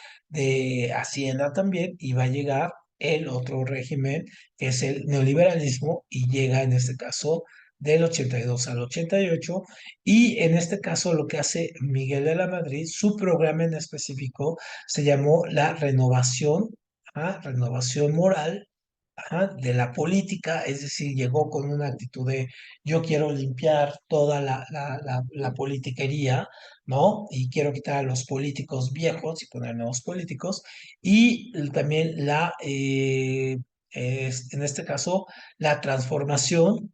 Hacienda también, y va a llegar el otro régimen, que es el neoliberalismo, y llega en este caso del 82 al 88, y en este caso lo que hace Miguel de la Madrid, su programa en específico se llamó la renovación, renovación moral, de la política, es decir, llegó con una actitud de yo quiero limpiar toda la politiquería, ¿no? Y quiero quitar a los políticos viejos y poner nuevos políticos, y también en este caso, la transformación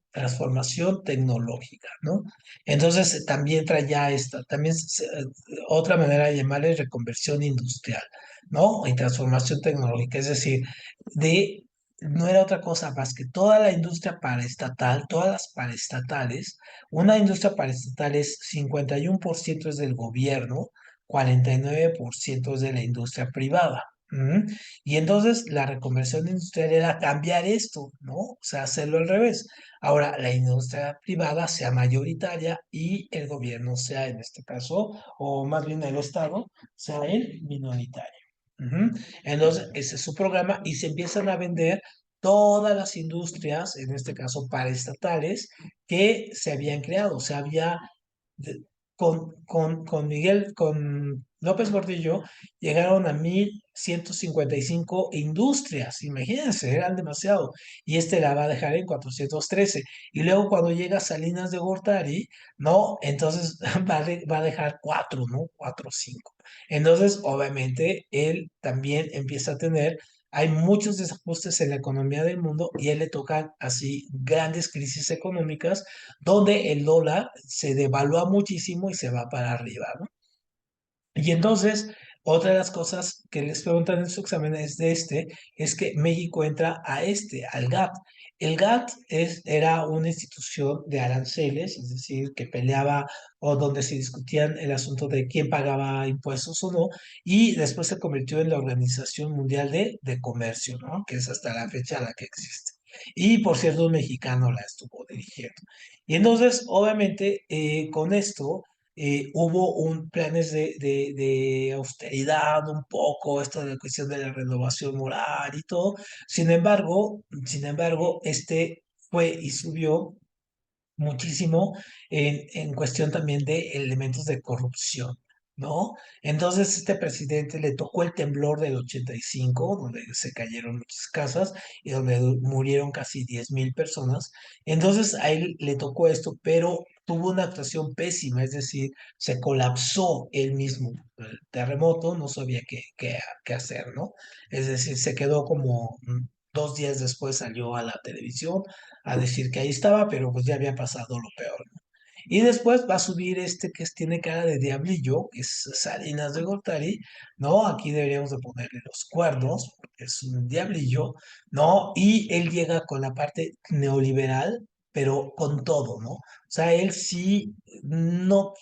tecnológica, ¿no? Entonces, también trae ya también otra manera de llamarle reconversión industrial, ¿no? Y transformación tecnológica, es decir, de no era otra cosa más que toda la industria paraestatal, todas las paraestatales. Una industria paraestatal es 51% es del gobierno, 49% es de la industria privada. ¿Mm? Y entonces la reconversión industrial era cambiar esto, ¿no? O sea, hacerlo al revés. Ahora, la industria privada sea mayoritaria y el gobierno sea, en este caso, o más bien el Estado, sea el minoritario. Ujú. Entonces, ese es su programa y se empiezan a vender todas las industrias, en este caso paraestatales, que se habían creado. O sea, había de- con López Gordillo, llegaron a 1,155 industrias. Imagínense, eran demasiado. Y este la va a dejar en 413. Y luego cuando llega Salinas de Gortari, ¿no? Entonces va a dejar cuatro, ¿no? Cuatro o cinco. Entonces, obviamente, él también empieza a tener, hay muchos desajustes en la economía del mundo y a él le tocan así grandes crisis económicas donde el dólar se devalúa muchísimo y se va para arriba, ¿no? Y entonces, otra de las cosas que les preguntan en su examen es que México entra al GATT. El GATT era una institución de aranceles, es decir, que peleaba o donde se discutían el asunto de quién pagaba impuestos o no, y después se convirtió en la Organización Mundial de Comercio, ¿no? Que es hasta la fecha la que existe. Y por cierto, un mexicano la estuvo dirigiendo. Y entonces, obviamente, con esto hubo planes de austeridad un poco, esto de la cuestión de la renovación moral y todo. Sin embargo, este fue y subió muchísimo en cuestión también de elementos de corrupción, ¿no? Entonces, este presidente le tocó el temblor del 85, donde se cayeron muchas casas y donde murieron casi 10,000 personas. Entonces, a él le tocó esto, pero tuvo una actuación pésima, es decir, se colapsó él mismo. El terremoto, no sabía qué hacer, ¿no? Es decir, se quedó como 2 días después salió a la televisión a decir que ahí estaba, pero pues ya había pasado lo peor, ¿no? Y después va a subir este que tiene cara de diablillo, que es Salinas de Gortari, ¿no? Aquí deberíamos de ponerle los cuernos, porque es un diablillo, ¿no? Y él llega con la parte neoliberal, pero con todo, ¿no? O sea, él sí no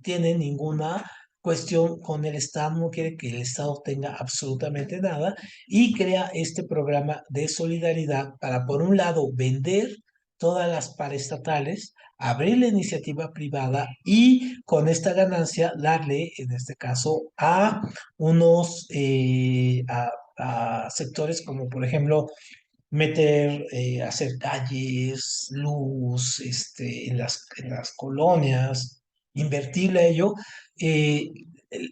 tiene ninguna cuestión con el Estado, no quiere que el Estado tenga absolutamente nada y crea este programa de solidaridad para, por un lado, vender todas las paraestatales, abrir la iniciativa privada y con esta ganancia darle, en este caso, a unos a sectores como, por ejemplo, hacer calles, luz, en las colonias, invertirle a ello, eh,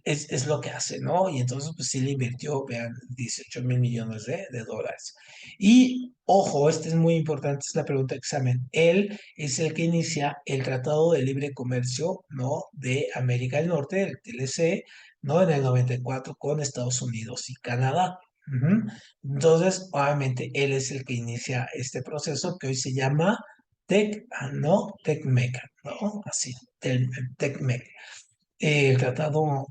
es lo que hace, ¿no? Y entonces, pues sí le invirtió, vean, 18,000 millones de dólares. Y, ojo, este es muy importante, es la pregunta de examen. Él es el que inicia el Tratado de Libre Comercio, ¿no? De América del Norte, el TLC, ¿no? En el 94 con Estados Unidos y Canadá. Ujú. Entonces, obviamente, él es el que inicia este proceso que hoy se llama no, TECMEC, ¿no? Así, TECMEC. El tratado,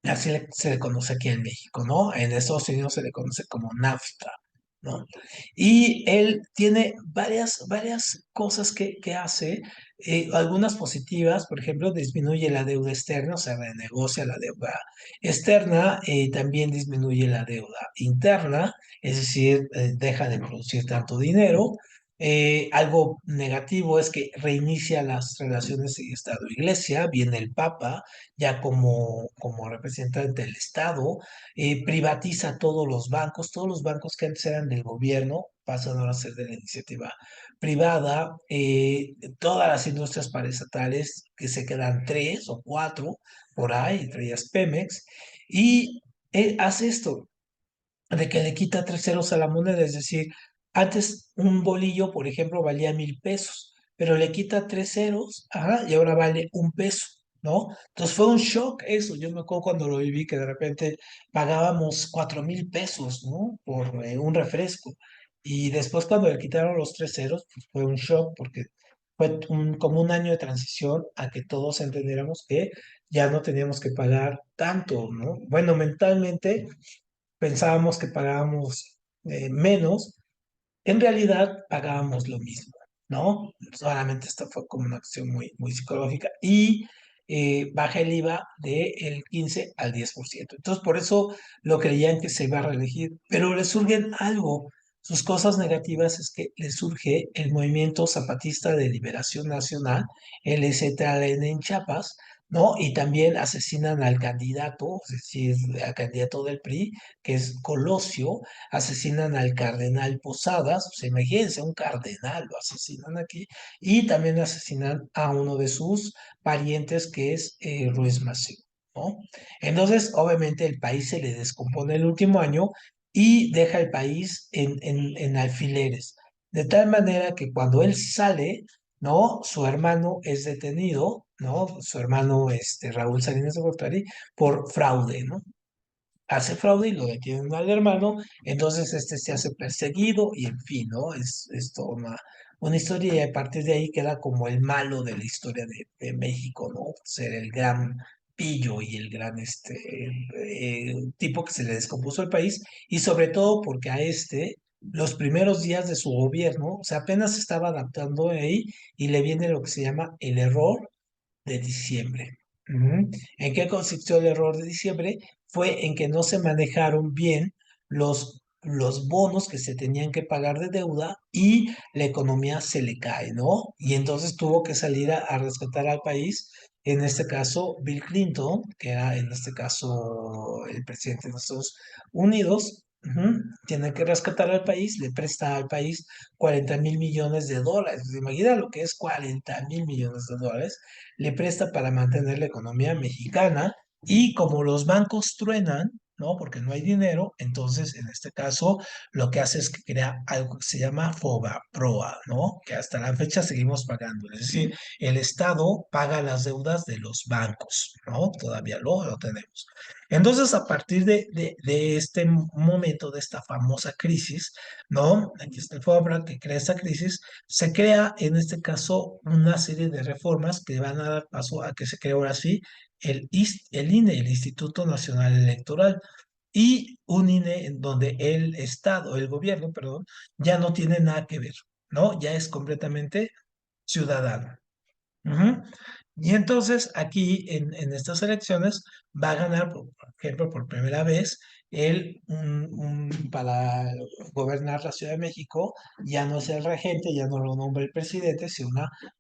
así se le conoce aquí en México, ¿no? En Estados Unidos se le conoce como NAFTA, ¿no? Y él tiene varias cosas que hace, algunas positivas, por ejemplo, disminuye la deuda externa, o sea, renegocia la deuda externa, también disminuye la deuda interna, es decir, deja de producir tanto dinero. Algo negativo es que reinicia las relaciones de Estado-Iglesia, viene el Papa ya como representante del Estado, privatiza todos los bancos que antes eran del gobierno pasan ahora a ser de la iniciativa privada, todas las industrias paraestatales, que se quedan tres o cuatro por ahí, entre ellas Pemex, y hace esto, de que le quita 3 ceros a la moneda, es decir, antes un bolillo, por ejemplo, valía 1,000 pesos, pero le quita 3 ceros, ajá, y ahora vale 1 peso, ¿no? Entonces fue un shock eso, yo me acuerdo cuando lo viví que de repente pagábamos 4,000 pesos, ¿no? Por un refresco, y después cuando le quitaron los 3 ceros, pues fue un shock porque fue como un año de transición a que todos entendiéramos que ya no teníamos que pagar tanto, ¿no? Bueno, mentalmente pensábamos que pagábamos menos, en realidad pagábamos lo mismo, ¿no? Solamente esta fue como una acción muy psicológica y baja el IVA del 15 al 10%. Entonces, por eso lo creían que se iba a reelegir, pero le surgen algo. Sus cosas negativas es que le surge el Movimiento Zapatista de Liberación Nacional, el ZLN en Chiapas, ¿no? Y también asesinan al candidato, es decir, al candidato del PRI, que es Colosio, asesinan al cardenal Posadas, o sea, imagínense, un cardenal lo asesinan aquí, y también asesinan a uno de sus parientes, que es Ruiz Massieu, ¿no? Entonces, obviamente, el país se le descompone el último año y deja el país en alfileres. De tal manera que cuando él sale, ¿no? Su hermano es detenido, ¿no? Su hermano, Raúl Salinas de Gortari, por fraude, ¿no? Hace fraude y lo detienen al hermano, entonces este se hace perseguido y en fin, ¿no? Es toda una historia y a partir de ahí queda como el malo de la historia de México, ¿no? Ser el gran pillo y el gran tipo que se le descompuso el país y sobre todo porque a los primeros días de su gobierno, o sea, apenas se estaba adaptando ahí y le viene lo que se llama el error de diciembre. Ujú. ¿En qué consistió el error de diciembre? Fue en que no se manejaron bien los bonos que se tenían que pagar de deuda y la economía se le cae, ¿no? Y entonces tuvo que salir a rescatar al país, en este caso Bill Clinton, que era en este caso el presidente de Estados Unidos. Ujú. Tiene que rescatar al país, le presta al país 40.000 millones de dólares. Imagina lo que es 40.000 millones de dólares le presta para mantener la economía mexicana y como los bancos truenan, ¿no? Porque no hay dinero, entonces en este caso lo que hace es que crea algo que se llama FOBAPROA, ¿no? Que hasta la fecha seguimos pagando. Es decir, el Estado paga las deudas de los bancos, ¿no? Todavía lo tenemos. Entonces, a partir de este momento, de esta famosa crisis, ¿no? Aquí está el FOBAPROA que crea esta crisis, se crea en este caso una serie de reformas que van a dar paso a que se cree ahora sí el INE, el Instituto Nacional Electoral, y un INE en donde el Estado, el gobierno, perdón, ya no tiene nada que ver, ¿no? Ya es completamente ciudadano. Ujú. Y entonces aquí en estas elecciones va a ganar, por ejemplo, por primera vez, para gobernar la Ciudad de México, ya no es el regente, ya no lo nombra el presidente, sino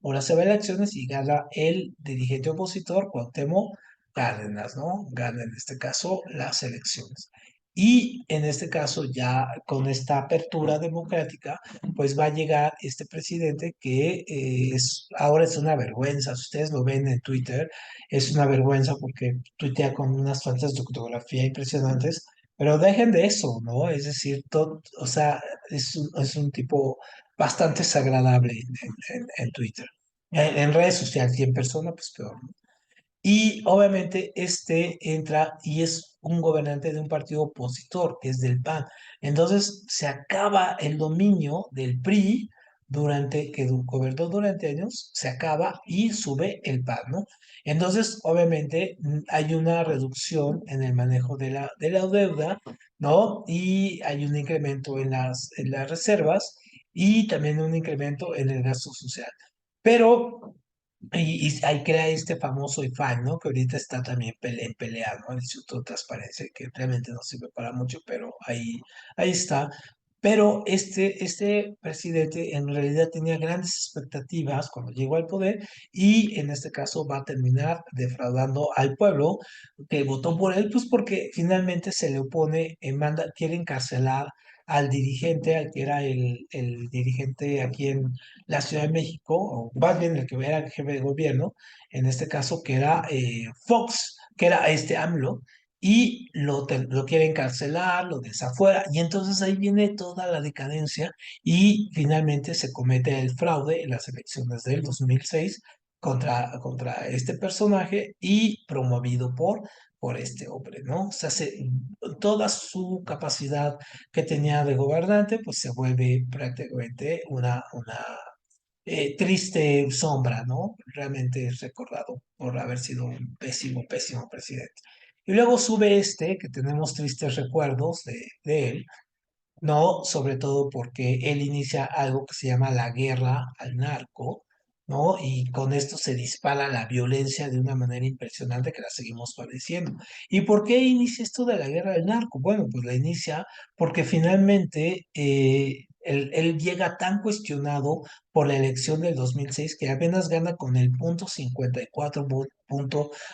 ahora se va a elecciones y gana el dirigente opositor, Cuauhtémoc Cárdenas, ¿no? Gana en este caso las elecciones. Y en este caso, ya con esta apertura democrática, pues va a llegar este presidente que ahora es una vergüenza. Si ustedes lo ven en Twitter, es una vergüenza porque tuitea con unas faltas de ortografía impresionantes, pero dejen de eso, ¿no? Es decir, todo, o sea, es un tipo bastante desagradable en Twitter. En redes sociales y en persona, pues peor. Y obviamente este entra y es un gobernante de un partido opositor, que es del PAN. Entonces se acaba el dominio del PRI que gobernó durante años, se acaba y sube el PAN, ¿no? Entonces, obviamente, hay una reducción en el manejo de la deuda, ¿no? Y hay un incremento en las reservas y también un incremento en el gasto social. Pero y ahí crea este famoso IFAN, ¿no? Que ahorita está también en pelea, ¿no? El Instituto de Transparencia, que realmente no sirve para mucho, pero ahí está. Pero este presidente en realidad tenía grandes expectativas cuando llegó al poder y en este caso va a terminar defraudando al pueblo que votó por él, pues porque finalmente se le opone, quiere encarcelar al dirigente, al que era el dirigente aquí en la Ciudad de México, o más bien el que era el jefe de gobierno, en este caso que era Fox, que era este AMLO, y lo quiere encarcelar, lo desafuera, y entonces ahí viene toda la decadencia y finalmente se comete el fraude en las elecciones del 2006 contra este personaje y promovido por este hombre, ¿no? O sea, toda su capacidad que tenía de gobernante, pues se vuelve prácticamente una triste sombra, ¿no? Realmente es recordado por haber sido un pésimo, pésimo presidente. Y luego sube que tenemos tristes recuerdos de él, ¿no? Sobre todo porque él inicia algo que se llama la guerra al narco, ¿no? Y con esto se dispara la violencia de una manera impresionante que la seguimos padeciendo. ¿Y por qué inicia esto de la guerra al narco? Bueno, pues la inicia porque finalmente él llega tan cuestionado por la elección del 2006 que apenas gana con el 0,54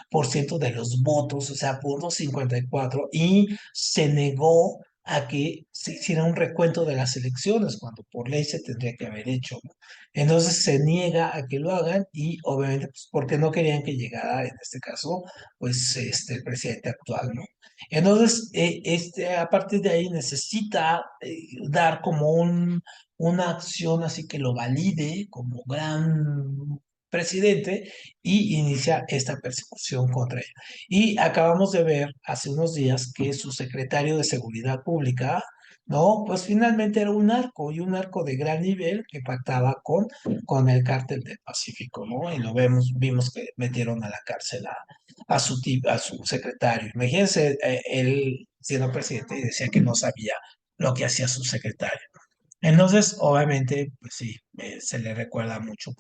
por ciento de los votos, o sea, 0,54, y se negó a que se hiciera un recuento de las elecciones, cuando por ley se tendría que haber hecho, ¿no? Entonces se niega a que lo hagan y obviamente pues, porque no querían que llegara, en este caso, pues el presidente actual, ¿no? Entonces, a partir de ahí necesita dar como una acción así que lo valide como gran presidente y inicia esta persecución contra él. Y acabamos de ver hace unos días que su secretario de Seguridad Pública, ¿no? Pues finalmente era un narco y un narco de gran nivel que pactaba con el cártel del Pacífico, ¿no? Y vimos que metieron a la cárcel a su secretario. Imagínense, él siendo presidente y decía que no sabía lo que hacía su secretario. Entonces, obviamente, pues sí, se le recuerda mucho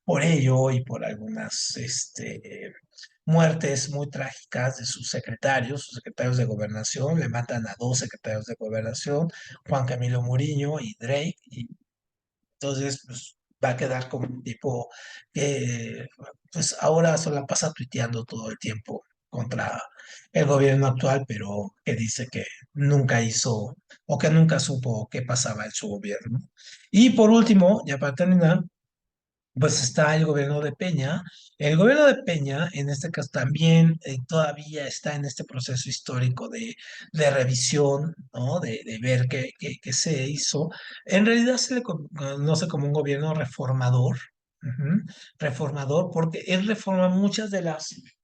por ello y por algunas muertes muy trágicas de sus secretarios de gobernación. Le matan a dos secretarios de gobernación, Juan Camilo Muriño y Drake, y entonces, pues va a quedar como un tipo que, pues ahora solo pasa tuiteando todo el tiempo contra el gobierno actual, pero que dice que nunca hizo o que nunca supo qué pasaba en su gobierno. Y por último, ya para terminar, pues está el gobierno de Peña. El gobierno de Peña, en este caso, también todavía está en este proceso histórico de revisión, ¿no? De ver qué se hizo. En realidad se le conoce como un gobierno reformador, ujú, reformador, porque él reforma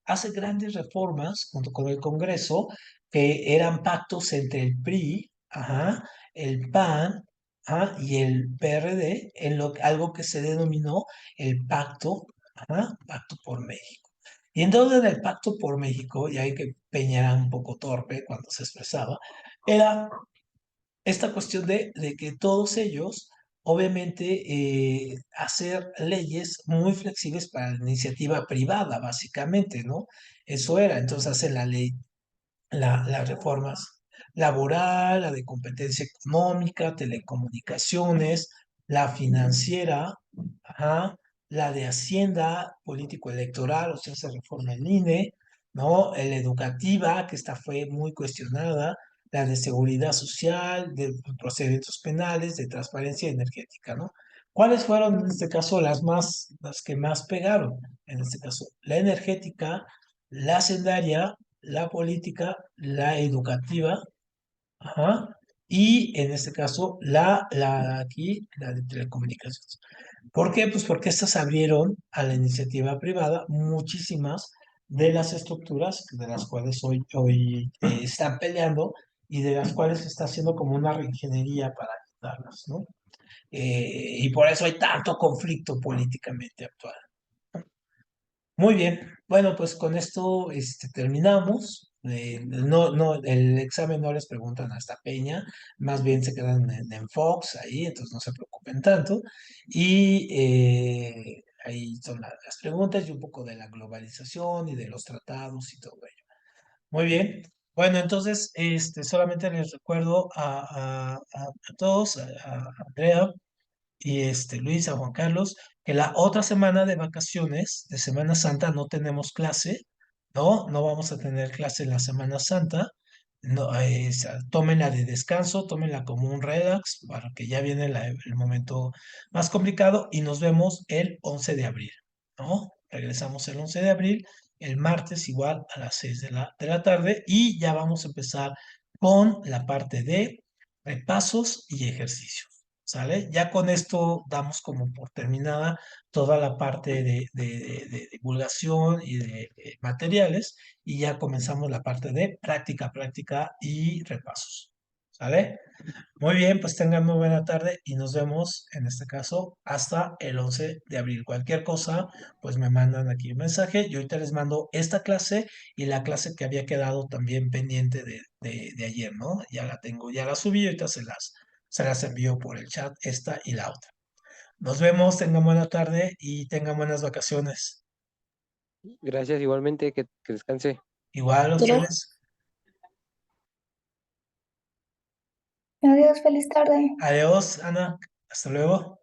hace grandes reformas junto con el Congreso, que eran pactos entre el PRI, ajá, el PAN, y el PRD, algo que se denominó el Pacto, Pacto por México. Y entonces en el Pacto por México, ya hay que Peña era un poco torpe cuando se expresaba, era esta cuestión de que todos ellos, obviamente, hacer leyes muy flexibles para la iniciativa privada, básicamente, ¿no? Eso era, entonces hace la ley las reformas laboral, la de competencia económica, telecomunicaciones, la financiera, ajá, la de Hacienda, político-electoral, o sea, se reforma el INE, ¿no? La educativa, que esta fue muy cuestionada, la de seguridad social, de procedimientos penales, de transparencia energética, ¿no? ¿Cuáles fueron en este caso las que más pegaron? En este caso, la energética, la hacendaria, la política, la educativa, ajá, y en este caso la de telecomunicaciones. ¿Por qué? Pues porque estas abrieron a la iniciativa privada muchísimas de las estructuras de las cuales hoy están peleando y de las cuales se está haciendo como una reingeniería para quitarlas, ¿no? Y por eso hay tanto conflicto políticamente actual. Muy bien, bueno, pues con esto terminamos. El examen no les preguntan hasta Peña, más bien se quedan en Fox ahí, entonces no se preocupen tanto. Y ahí son las preguntas y un poco de la globalización y de los tratados y todo ello. Muy bien, bueno, entonces solamente les recuerdo a todos, a Andrea, y Luis, a Juan Carlos, que la otra semana de vacaciones, de Semana Santa, no tenemos clase, ¿no? No vamos a tener clase en la Semana Santa. No, tómenla de descanso, tómenla como un relax, para que ya viene el momento más complicado y nos vemos el 11 de abril, ¿no? Regresamos el 11 de abril, el martes igual a las 6 de la tarde y ya vamos a empezar con la parte de repasos y ejercicios. ¿Sale? Ya con esto damos como por terminada toda la parte de divulgación y de materiales y ya comenzamos la parte de práctica, práctica y repasos. ¿Sale? Muy bien, pues tengan muy buena tarde y nos vemos en este caso hasta el 11 de abril. Cualquier cosa, pues me mandan aquí un mensaje. Yo ahorita les mando esta clase y la clase que había quedado también pendiente de ayer, ¿no? Ya la tengo, ya la subí y ahorita se las envío por el chat, esta y la otra. Nos vemos, tengan buena tarde y tengan buenas vacaciones. Gracias igualmente, que descanse. Igual a Pero ustedes. Adiós, feliz tarde. Adiós, Ana. Hasta luego.